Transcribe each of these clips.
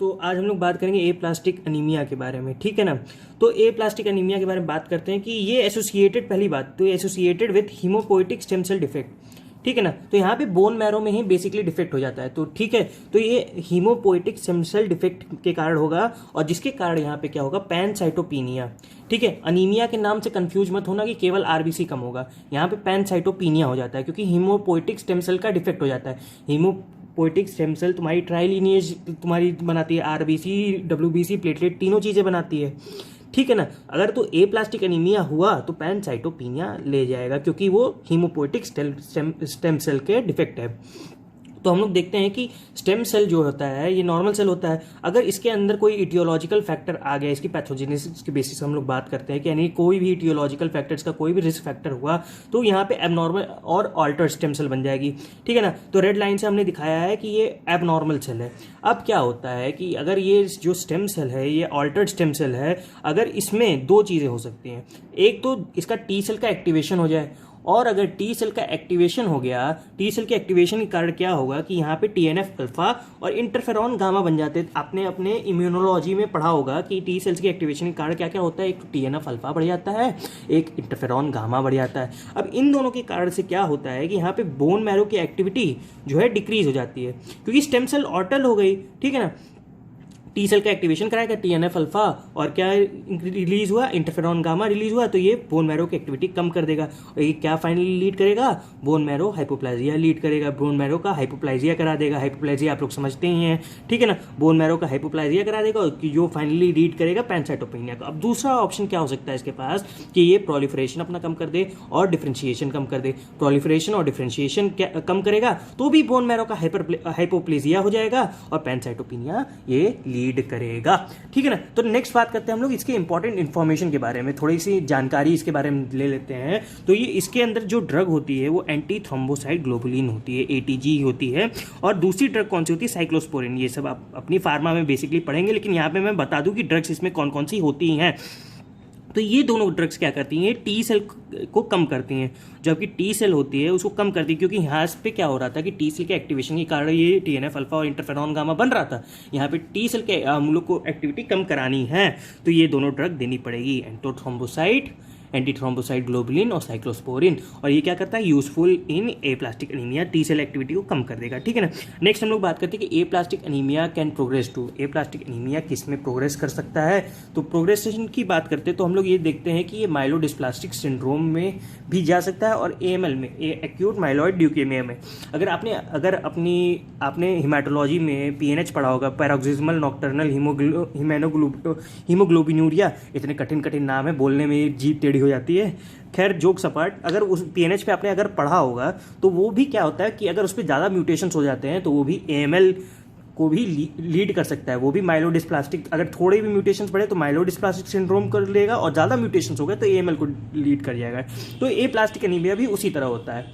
तो आज हम लोग बात करेंगे ए प्लास्टिक अनीमिया के बारे में, ठीक है ना। तो ए प्लास्टिक अनीमिया के बारे में बात करते हैं कि ये एसोसिएटेड, पहली बात तो associated with haemopoietic stem cell defect, ठीक है ना। तो यहाँ पे बोन मैरो में ही बेसिकली डिफेक्ट हो जाता है, तो ठीक है। तो ये हीमोपोएटिक स्टेम सेल डिफेक्ट के कारण होगा और जिसके कारण यहाँ पे क्या होगा, पैनसाइटोपिनिया, ठीक है। अनीमिया के नाम से कंफ्यूज मत होना कि केवल आरबीसी कम होगा, यहाँ पे पैनसाइटोपिनिया हो जाता है क्योंकि हीमोपोएटिक स्टेम सेल का डिफेक्ट हो जाता है। हीमोपोएटिक स्टेम सेल तुम्हारी ट्राइलिनिएज तुम्हारी बनाती है, आरबीसी, डब्ल्यूबीसी, प्लेटलेट, तीनों चीजें बनाती है, ठीक है ना। अगर तो ए प्लास्टिक एनीमिया हुआ तो पैनसाइटोपिनिया ले जाएगा क्योंकि वो हीमोपोएटिक स्टेम सेल के डिफेक्ट है। तो हम लोग देखते हैं कि स्टेम सेल जो होता है ये नॉर्मल सेल होता है। अगर इसके अंदर कोई इटियोलॉजिकल फैक्टर आ गया, इसकी पैथोजेनेसिस के बेसिस हम लोग बात करते हैं कि यानी कोई भी इटियोलॉजिकल फैक्टर्स का कोई भी रिस्क फैक्टर हुआ तो यहाँ पे एबनॉर्मल और ऑल्टर्ड स्टेम सेल बन जाएगी, ठीक है ना। तो रेड लाइन से हमने दिखाया है कि ये एबनॉर्मल सेल है। अब क्या होता है कि अगर ये जो स्टेम सेल है ये ऑल्टर्ड स्टेम सेल है, अगर इसमें दो चीज़ें हो सकती हैं। एक तो इसका टी सेल का एक्टिवेशन हो जाए, और अगर टी सेल का एक्टिवेशन हो गया, टी सेल के एक्टिवेशन के कारण क्या होगा कि यहाँ पे टीएनएफ अल्फा और इंटरफेरॉन गामा बन जाते हैं। आपने अपने इम्यूनोलॉजी में पढ़ा होगा कि टी सेल्स के एक्टिवेशन के कारण क्या क्या होता है, एक तो टीएनएफ अल्फा बढ़ जाता है, एक इंटरफेरॉन गामा बढ़ जाता है। अब इन दोनों के कारण से क्या होता है कि यहाँ पे बोन मैरो की एक्टिविटी जो है डिक्रीज हो जाती है क्योंकि स्टेम सेल ऑटल हो गई, ठीक है ना। टी सेल का एक्टिवेशन कराएगा, टीएनएफ अल्फा और क्या रिलीज हुआ, इंटरफेरॉन गामा रिलीज हुआ, तो ये बोन मैरो की एक्टिविटी कम कर देगा और ये क्या फाइनली लीड करेगा, बोन मैरो हाइपोप्लाजिया लीड करेगा, बोन मैरो का हाइपोप्लाजिया करा देगा। हाइपोप्लाजिया आप लोग समझते ही हैं, ठीक है ना। बोन मैरो का हाइपोप्लाजिया करा देगा जो फाइनली लीड करेगा पैनसाइटोपिनिया का। अब दूसरा ऑप्शन क्या हो सकता है इसके पास कि ये प्रोलिफरेशन अपना कम कर दे और डिफ्रेंशिएशन कम कर दे। प्रोलिफरेशन और डिफ्रेंशिएशन कम करेगा तो भी बोन मैरो का हाइपोप्लेजिया हो जाएगा और पैनसाइटोपिनिया ये लीड करेगा, ठीक है ना। तो नेक्स्ट बात करते हैं हम लोग इसके इंपॉर्टेंट इंफॉर्मेशन के बारे में, थोड़ी सी जानकारी इसके बारे में ले लेते हैं। तो ये इसके अंदर जो ड्रग होती है वो एंटी थ्रोम्बोसाइट ग्लोबुलिन होती है, एटीजी होती है। और दूसरी ड्रग कौन सी होती है, साइक्लोस्पोरिन। ये सब आप अपनी फार्मा में बेसिकली पढ़ेंगे, लेकिन यहाँ पे मैं बता दूं कि ड्रग्स इसमें कौन कौन सी होती हैं। तो ये दोनों ड्रग्स क्या करती हैं, टी सेल को कम करती हैं, जबकि टी सेल होती है उसको कम करती है क्योंकि यहाँ पे क्या हो रहा था कि टी सेल के एक्टिवेशन के कारण ये टीएनएफ अल्फा और इंटरफेरॉन गामा बन रहा था। यहाँ पे टी सेल के हम लोग को एक्टिविटी कम करानी है तो ये दोनों ड्रग देनी पड़ेगी, एंटोथ्रोम्बोसाइट, एंटी थ्रोम्बोसाइट ग्लोबुलिन और साइक्लोस्पोरिन। और ये क्या करता है, useful in aplastic anaemia, T cell activity को कम कर देगा, ठीक है ना। नेक्स्ट हम लोग बात करते हैं कि aplastic anemia can progress to, aplastic anemia किस में प्रोग्रेस कर सकता है। तो प्रोग्रेसेशन की बात करते हैं तो हम लोग ये देखते हैं कि ये माइलोडिस्प्लास्टिक सिंड्रोम में भी जा सकता है और एएमएल में, एक्यूट माइलॉइड ल्यूकेमिया में। अगर आपने हिमेटोलॉजी में पीएनएच पढ़ा होगा, पैरोक्सिस्मल नॉक्टर्नल हीमोग्लोबिनूरिया, इतने कठिन कठिन नाम है, बोलने में जीभ टेढ़ी हो जाती है। खैर जोक सपाट, अगर उस पीएनएच पे आपने अगर पढ़ा होगा तो वो भी क्या होता है कि अगर उस पर ज़्यादा म्यूटेशंस हो जाते हैं तो वो भी एएमएल को भी लीड कर सकता है। वो भी माइलोडिस्प्लास्टिक, अगर थोड़े भी म्यूटेशंस बढ़े तो माइलोडिस्प्लास्टिक सिंड्रोम कर लेगा और ज़्यादा म्यूटेशंस हो गए तो एएमएल को लीड कर जाएगा। तो ए प्लास्टिक एनीमिया भी उसी तरह होता है,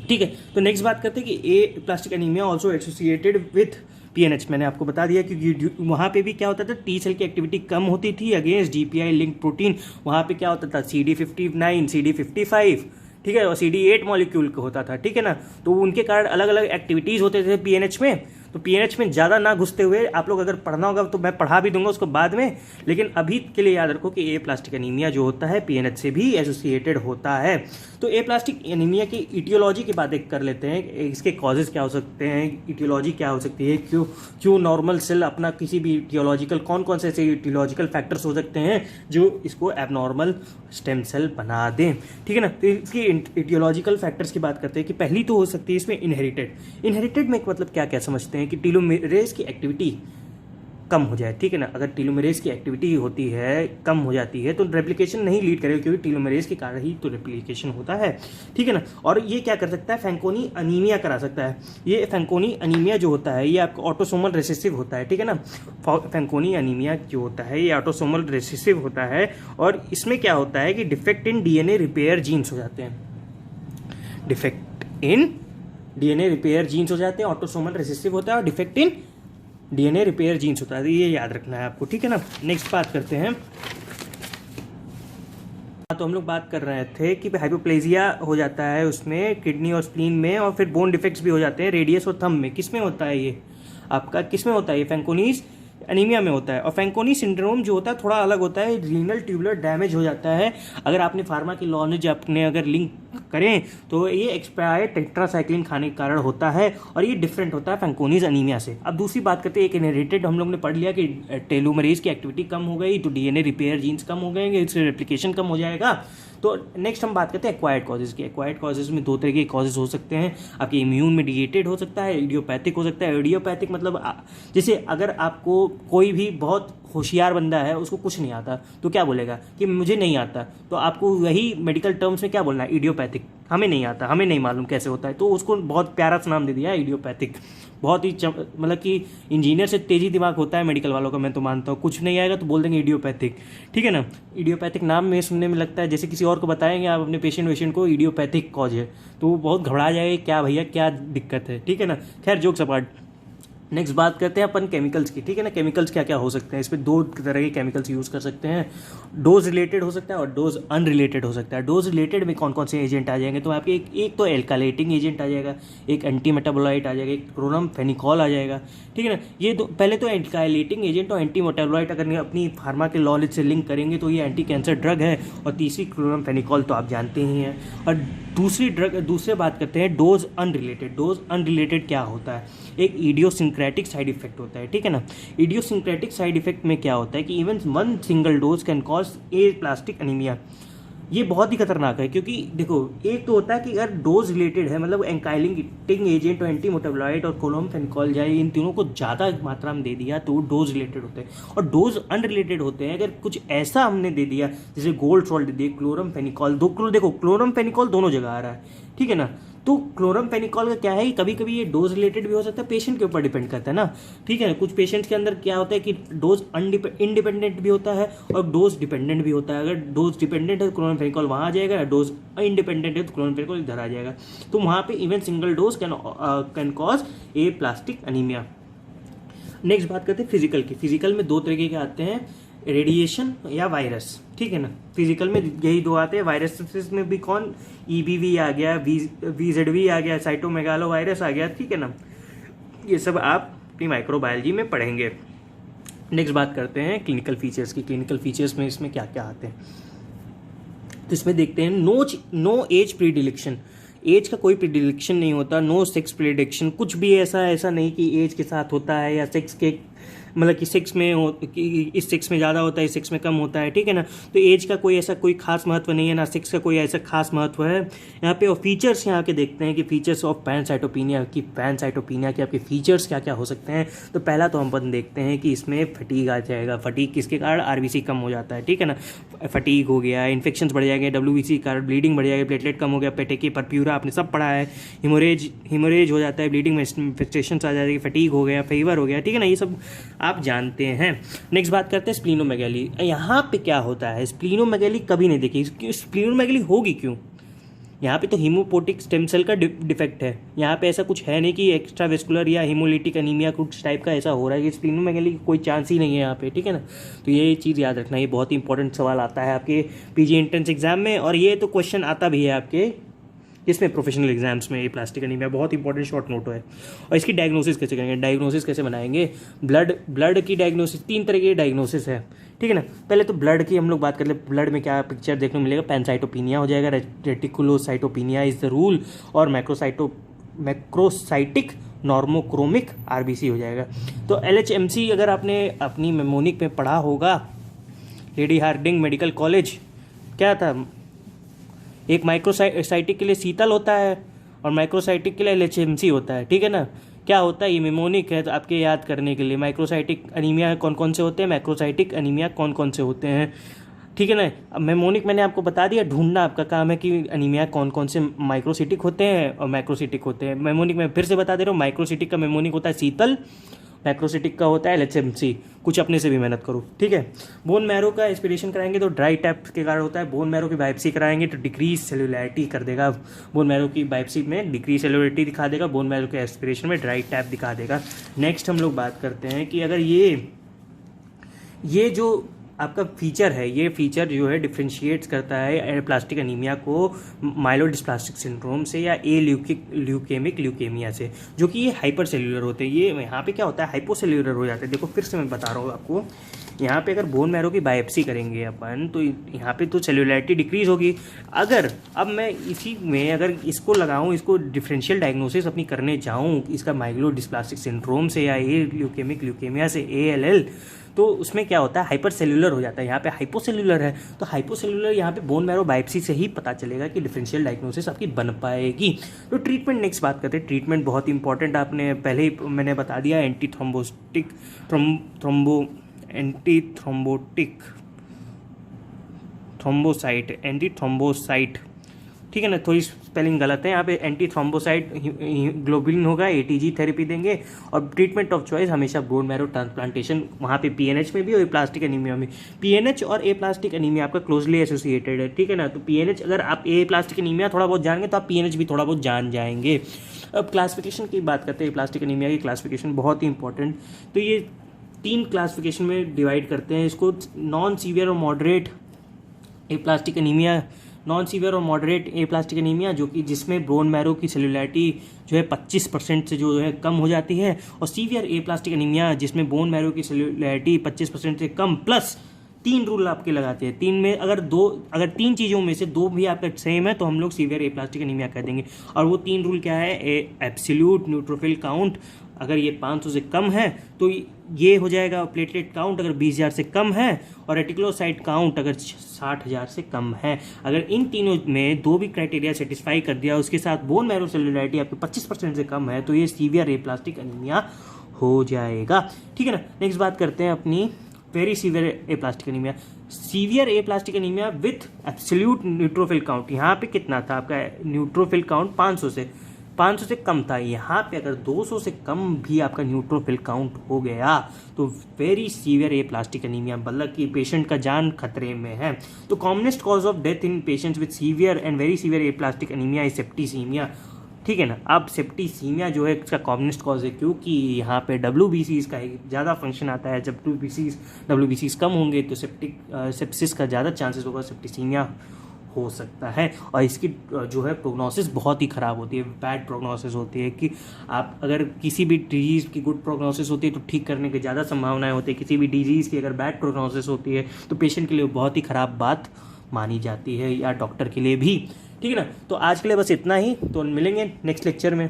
ठीक है। तो नेक्स्ट बात करते हैं कि aplastic anemia also associated with PNH. मैंने आपको बता दिया क्योंकि वहाँ पे भी क्या होता था, टी सेल की एक्टिविटी कम होती थी अगेंस्ट डीपीआई लिंक प्रोटीन। वहाँ पे क्या होता था, CD59, CD55, ठीक है, और CD8 मॉलिक्यूल का होता था, ठीक है ना। तो उनके कारण अलग अलग एक्टिविटीज़ होते थे पीएनएच में। तो पीएनएच में ज़्यादा ना घुसते हुए आप लोग अगर पढ़ना होगा तो मैं पढ़ा भी दूंगा उसको बाद में, लेकिन अभी के लिए याद रखो कि ए प्लास्टिक एनीमिया जो होता है पीएनएच से भी एसोसिएटेड होता है। तो ए प्लास्टिक एनीमिया की इटियोलॉजी की बात कर लेते हैं, इसके कॉजेज क्या हो सकते हैं, इटियोलॉजी क्या हो सकती है, क्यों नॉर्मल सेल अपना किसी भी इटियोलॉजिकल, कौन कौन से ऐसे इटियोलॉजिकल फैक्टर्स हो सकते हैं जो इसको एबनॉर्मल स्टेम सेल बना दें, ठीक है ना। तो इसकी इटियोलॉजिकल फैक्टर्स की बात करते हैं कि पहली तो हो सकती है इसमें इनहेरिटेड में मतलब क्या क्या समझते हैं कि टीलोमेरेज की एक्टिविटी कम हो जाए, ठीक है ना। अगर टीलोमेरेज की एक्टिविटी होती है, कम हो जाती है तो रेप्लिकेशन नहीं लीड करेगा क्योंकि टीलोमेरेज के कारण ही तो रेप्लिकेशन होता है, ठीक है ना। और ये क्या कर सकता है, फैंकोनी अनीमिया करा सकता है। ये फैंकोनी अनीमिया जो होता है ये आपका ऑटोसोमल रेसेसिव होता है, ठीक है ना। फैंकोनी अनीमिया जो होता है ये ऑटोसोमल रेसेसिव होता है और इसमें क्या होता है कि defect in DNA repair genes हो जाते हैं, defect in DNA repair genes हो जाते हैं, ऑटोसोमल रेसेसिव होता है और defect in DNA repair genes होता है, ये याद रखना है आपको, ठीक है ना। नेक्स्ट बात करते हैं, तो हम लोग बात कर रहे थे कि हाइपोप्लेजिया हो जाता है उसमें किडनी और स्प्लीन में, और फिर बोन डिफेक्ट्स भी हो जाते हैं रेडियस और थंब में। किस में होता है ये आपका, किस में होता है ये, फैंकोनीज एनीमिया में होता है। और फैंकोनी सिंड्रोम जो होता है थोड़ा अलग होता है, रीनल ट्यूबुलर डैमेज हो जाता है। अगर आपने फार्मा की नॉलेज अपने अगर लिंक करें तो ये एक्सपायर्ड टेट्रासाइक्लिन खाने के कारण होता है और ये डिफरेंट होता है फैंकोनीज अनीमिया से। अब दूसरी बात करते हैं, एक इनहेरिटेड हम लोग ने पढ़ लिया कि टेलोमरेज की एक्टिविटी कम हो गई तो डीएनए रिपेयर जीन्स कम हो गएंगे, इससे रेप्लिकेशन कम हो जाएगा। तो नेक्स्ट हम बात करते हैं एक्वायर्ड कॉजेज की। एक्वायर्ड कॉजेज में दो तरह के कॉजेज हो सकते हैं, आपके इम्यून मेडिएटेड हो सकता है, इडियोपैथिक हो सकता है। इडियोपैथिक मतलब जैसे अगर आपको कोई भी बहुत होशियार बंदा है, उसको कुछ नहीं आता तो क्या बोलेगा कि मुझे नहीं आता, तो आपको वही मेडिकल टर्म्स में क्या बोलना है, इडियोपैथिक। हमें नहीं आता, हमें नहीं मालूम कैसे होता है, तो उसको बहुत प्यारा सा नाम दे दिया है इडियोपैथिक। बहुत ही मतलब कि इंजीनियर से तेजी दिमाग होता है मेडिकल वालों का, मैं तो मानता हूँ। कुछ नहीं आएगा तो बोल देंगे इडियोपैथिक, ठीक है ना। इडियोपैथिक नाम में सुनने में लगता है जैसे किसी और को बताएंगे आप अपने पेशेंट को इडियोपैथिक कॉज है तो वो बहुत घबरा जाएगा, क्या भैया क्या दिक्कत है, ठीक है ना। खैर जोक्स अपार्ट, नेक्स्ट बात करते हैं अपन केमिकल्स की, ठीक है ना। केमिकल्स क्या क्या हो सकते हैं, इस पर दो तरह के केमिकल्स यूज़ कर सकते हैं। डोज रिलेटेड हो सकता है और डोज अनरिलेटेड हो सकता है। डोज रिलेटेड में कौन कौन से एजेंट आ जाएंगे, तो आपके एक तो एल्कालेटिंग एजेंट आ जाएगा, एक एंटी मेटाबोलाइट आ जाएगा, एक क्लोरम फेनिकॉल आ जाएगा, ठीक है ना। ये दो पहले तो एल्कालेटिंग एजेंट और एंटी मेटाबोलाइट अगर अपनी फार्मा के नॉलेज से लिंक करेंगे तो ये एंटी कैंसर ड्रग है। और तीसरी क्लोरम फेनिकॉल तो आप जानते ही हैं। और दूसरे बात करते हैं डोज अनरिलेटेड। डोज अनरिलेटेड क्या होता है, एक इडियोसिंक्रेटिक साइड इफेक्ट होता है, ठीक है ना। इडियोसिंक्रेटिक साइड इफेक्ट में क्या होता है कि even one single dose can cause aplastic anaemia. ये बहुत ही खतरनाक है, क्योंकि देखो एक तो होता है कि अगर डोज रिलेटेड है, मतलब एंकाइलिटिंग एजेंट और एंटी मेटाबोलाइट और क्लोरम फेनिकॉल जाए, इन तीनों को ज़्यादा मात्रा में दे दिया तो वो डोज रिलेटेड होते हैं। और डोज अनरिलेटेड होते हैं अगर कुछ ऐसा हमने दे दिया, जैसे गोल्ड सॉल्ट दे दिए, क्लोरम फेनिकॉल देखो क्लोरम फेनिकॉल दोनों जगह आ रहा है, ठीक है ना। तो क्लोरम फेनिकॉल का क्या है कि कभी कभी ये डोज रिलेटेड भी हो सकता है, पेशेंट के ऊपर डिपेंड करता है ना, ठीक है। कुछ पेशेंट्स के अंदर क्या होता है कि डोज इंडिपेंडेंट भी होता है और डोज डिपेंडेंट भी होता है। अगर डोज डिपेंडेंट है तो क्लोरम फेनिकॉल वहाँ आ जाएगा, डोज इंडिपेंडेंट है तो क्लोरम फेनिकॉल इधर आ जाएगा। तो वहाँ पे even single dose can cause A plastic anaemia. Next बात करते हैं फिजिकल की। फिजिकल में दो तरीके के आते हैं, रेडिएशन या वायरस, ठीक है ना। फिजिकल में यही दो आते हैं। वायरस में भी कौन, ईबीवी आ गया, वीजेडवी आ गया, साइटोमेगालो वायरस आ गया, ठीक है ना। ये सब आप अपनी माइक्रोबायोलॉजी में पढ़ेंगे। नेक्स्ट बात करते हैं क्लिनिकल फीचर्स की। क्लिनिकल फीचर्स में इसमें क्या क्या आते हैं, तो इसमें देखते हैं नो एज प्रीडिलेक्शन। एज का कोई प्रीडिलेक्शन नहीं होता, नो सेक्स प्रीडिलेक्शन, कुछ भी ऐसा नहीं कि एज के साथ होता है या सेक्स के मतलब कि सेक्स में हो कि इस सेक्स में ज़्यादा होता है, इस सेक्स में कम होता है, ठीक है ना। तो एज का कोई ऐसा कोई खास महत्व नहीं है, ना सेक्स का कोई ऐसा खास महत्व है यहाँ पे। और फीचर्स यहाँ के देखते हैं कि फीचर्स ऑफ पैनसाइटोपिनिया की, पैनसाइटोपिनिया के आपके फीचर्स क्या क्या हो सकते हैं। तो पहला तो हम देखते हैं कि इसमें फटीग आ जाएगा। फटीग किसके कारण, आरबीसी कम हो जाता है, ठीक है ना। फटीग हो गया, इन्फेक्शंस बढ़ जाएंगे, डब्ल्यूबीसी कारण ब्लीडिंग बढ़ जाएगी, प्लेटलेट कम हो गया, पेटेकी परप्यूरा आपने सब पढ़ा है, हिमोरेज हो जाता है, ब्लीडिंग में इन्फेक्शंस आ जाएगी, फटीग हो गया, फीवर हो गया, ठीक है ना। ये सब आप जानते हैं। नेक्स्ट बात करते हैं स्प्लीनोमेगैली। यहाँ पे क्या होता है, स्प्लीनोमेगैली कभी नहीं देखी, स्प्लीनोमेगैली होगी क्यों, यहाँ पे तो हीमोपोटिक स्टेम सेल का डिफेक्ट है। यहाँ पे ऐसा कुछ है नहीं कि एक्स्ट्रा वेस्कुलर या हीमोलिटिक अनीमिया कुछ टाइप का ऐसा हो रहा है, कि स्प्लीनोमेगैली की कोई चांस ही नहीं है यहाँ पे, ठीक है ना। तो ये चीज़ याद रखना, ये बहुत ही इंपॉर्टेंट सवाल आता है आपके पीजी एंट्रेंस एग्जाम में, और ये तो क्वेश्चन आता भी है आपके इसमें प्रोफेशनल एग्जाम्स में। ये प्लास्टिक एनीमिया बहुत इंपॉर्टेंट शॉर्ट नोट है। और इसकी डायग्नोसिस कैसे करेंगे, डायग्नोसिस कैसे बनाएंगे, ब्लड की डायग्नोसिस, तीन तरह की डायग्नोसिस है, ठीक है ना। पहले तो ब्लड की हम लोग बात कर ले, ब्लड में क्या पिक्चर देखने को मिलेगा, पैनसाइटोपिनिया हो जाएगा, रेटिकुलोसाइटोपिनिया इज द रूल, और मैक्रोसाइटिक नॉर्मोक्रोमिक आरबीसी हो जाएगा। तो एलएचएमसी अगर आपने अपनी मेमोनिक में पढ़ा होगा, लेडी हार्डिंग मेडिकल कॉलेज, क्या था, एक माइक्रोसाइटिक के लिए शीतल होता है और माइक्रोसाइटिक के लिए एलएचएमसी होता है, ठीक है ना। क्या होता है, ये मेमोनिक है तो आपके याद करने के लिए। माइक्रोसाइटिक अनीमिया कौन कौन से होते हैं, मैक्रोसाइटिक अनीमिया कौन कौन से होते हैं, ठीक है ना। अब मेमोनिक मैंने आपको बता दिया, ढूंढना आपका काम है कि अनीमिया कौन कौन से माइक्रोसिटिक होते हैं और मैक्रोसिटिक होते हैं। मेमोनिक में फिर से बता दे रहा हूँ, माइक्रोसिटिक का मेमोनिक होता है शीतल, मैक्रोसिटिक का होता है एलएचएमसी। कुछ अपने से भी मेहनत करो, ठीक है। बोन मैरो का एस्पिरेशन कराएंगे तो ड्राई टैप के कारण होता है। बोन मैरो की बायोप्सी कराएंगे तो डिक्रीज सेलुलैरिटी कर देगा, बोन मैरो की बायोप्सी में डिक्रीज सेलुलैरिटी दिखा देगा, बोन मैरो के एस्पिरेशन में ड्राई टैप दिखा देगा। नेक्स्ट हम लोग बात करते हैं कि अगर ये जो आपका फीचर है, ये फीचर जो है डिफ्रेंशिएट्स करता है एप्लास्टिक अनीमिया को माइलोडिस्प्लास्टिक सिंड्रोम से या ल्यूकेमिक ल्यूकेमिया से, जो कि ये हाइपर सेल्यूलर होते हैं। ये यहाँ पे क्या होता है, हाइपोसेल्यूलर हो जाते हैं। देखो फिर से मैं बता रहा हूँ आपको, यहाँ पे अगर बोन मैरो की बायोप्सी करेंगे अपन तो यहाँ पे तो सेल्यूलरिटी डिक्रीज होगी। अगर अब मैं इसी में अगर इसको लगाऊँ, इसको डिफरेंशियल डायग्नोसिस अपनी करने जाऊँ इसका माइलोडिस्प्लास्टिक सिंड्रोम से या ल्यूकेमिक ल्यूकेमिया से ALL, तो उसमें क्या होता है, हाइपर सेल्यूलर हो जाता है। यहाँ पे हाइपोसेल्यूलर है, तो हाइपोसेल्यूलर यहाँ पे बोन मैरो बायोप्सी से ही पता चलेगा कि डिफरेंशियल डायग्नोसिस आपकी बन पाएगी। तो ट्रीटमेंट नेक्स्ट बात करते हैं। ट्रीटमेंट बहुत इंपॉर्टेंट, आपने पहले ही मैंने बता दिया, एंटी थ्रोम्बोसाइट, ठीक है ना, थोड़ी स्पेलिंग गलत है यहाँ पे, एंटी थ्रोम्बोसाइट ग्लोबुलिन होगा, ATG थेरेपी देंगे। और ट्रीटमेंट ऑफ चॉइस हमेशा बोन मैरो ट्रांसप्लांटेशन, वहाँ पे PNH में भी और एप्लास्टिक एनीमिया में। PNH और एप्लास्टिक एनीमिया आपका क्लोजली एसोसिएटेड है, ठीक है ना। तो PNH अगर आप एप्लास्टिक एनीमिया थोड़ा बहुत जानेंगे तो आप PNH भी थोड़ा बहुत जान जाएंगे। अब क्लासिफिकेशन की बात करते हैं, एप्लास्टिक एनीमिया की क्लासिफिकेशन बहुत ही इंपॉर्टेंट। तो ये 3 क्लासिफिकेशन में डिवाइड करते हैं इसको, नॉन सीवियर और moderate aplastic anaemia, non severe और मॉडरेट एप्लास्टिक एनीमिया जो कि जिसमें बोन मैरो की सेलुलरिटी जो है 25% से जो है कम हो जाती है, और सीवियर एप्लास्टिक एनीमिया जिसमें बोन मैरो की सेलुलरिटी 25% से कम प्लस 3 रूल आपके लगाते हैं। 3 में अगर 3 चीज़ों में से 2 भी आपका सेम है तो हम लोग सीवियर एप्लास्टिक एनीमिया कह देंगे। और वो 3 रूल क्या है, एब्सोल्यूट न्यूट्रोफिल काउंट अगर ये 500 से कम है तो ये हो जाएगा, प्लेटलेट काउंट अगर 20,000 से कम है, और रेटिकुलोसाइट काउंट अगर 60,000 से कम है। अगर इन तीनों में 2 भी क्राइटेरिया सेटिस्फाई कर दिया, उसके साथ बोन मैरो सेलुलरिटी आपके 25% से कम है, तो ये सीवियर एप्लास्टिक एनीमिया हो जाएगा, ठीक है ना। नेक्स्ट बात करते हैं अपनी very severe aplastic anaemia. Severe aplastic anaemia with absolute neutrophil count, यहाँ पे कितना था आपका न्यूट्रोफिल काउंट, 500 से कम था। यहाँ पे अगर 200 से कम भी आपका न्यूट्रोफिल काउंट हो गया तो वेरी सीवियर एप्लास्टिक एनीमिया, मतलब कि पेशेंट का जान खतरे में है। तो commonest cause of death in patients with severe and very severe aplastic anaemia is septicaemia, ठीक है ना। अब सेप्टिसीमिया जो है इसका कॉमनेस्ट कॉज है, क्योंकि यहाँ पे WBCs का ज़्यादा फंक्शन आता है। जब WBCs कम होंगे तो सेप्सिस का ज़्यादा चांसेस होगा, सेप्टिसीमिया हो सकता है। और इसकी जो है प्रोग्नोसिस बहुत ही ख़राब होती है, बैड प्रोग्नोसिस होती है। कि आप अगर किसी भी डिजीज़ की गुड प्रोग्नोसिस होती है तो ठीक करने की ज़्यादा संभावनाएं होती है, किसी भी डिजीज़ की अगर बैड प्रोग्नोसिस होती है तो पेशेंट के लिए बहुत ही ख़राब बात मानी जाती है, या डॉक्टर के लिए भी, ठीक है ना। तो आज के लिए बस इतना ही, तो मिलेंगे नेक्स्ट लेक्चर में।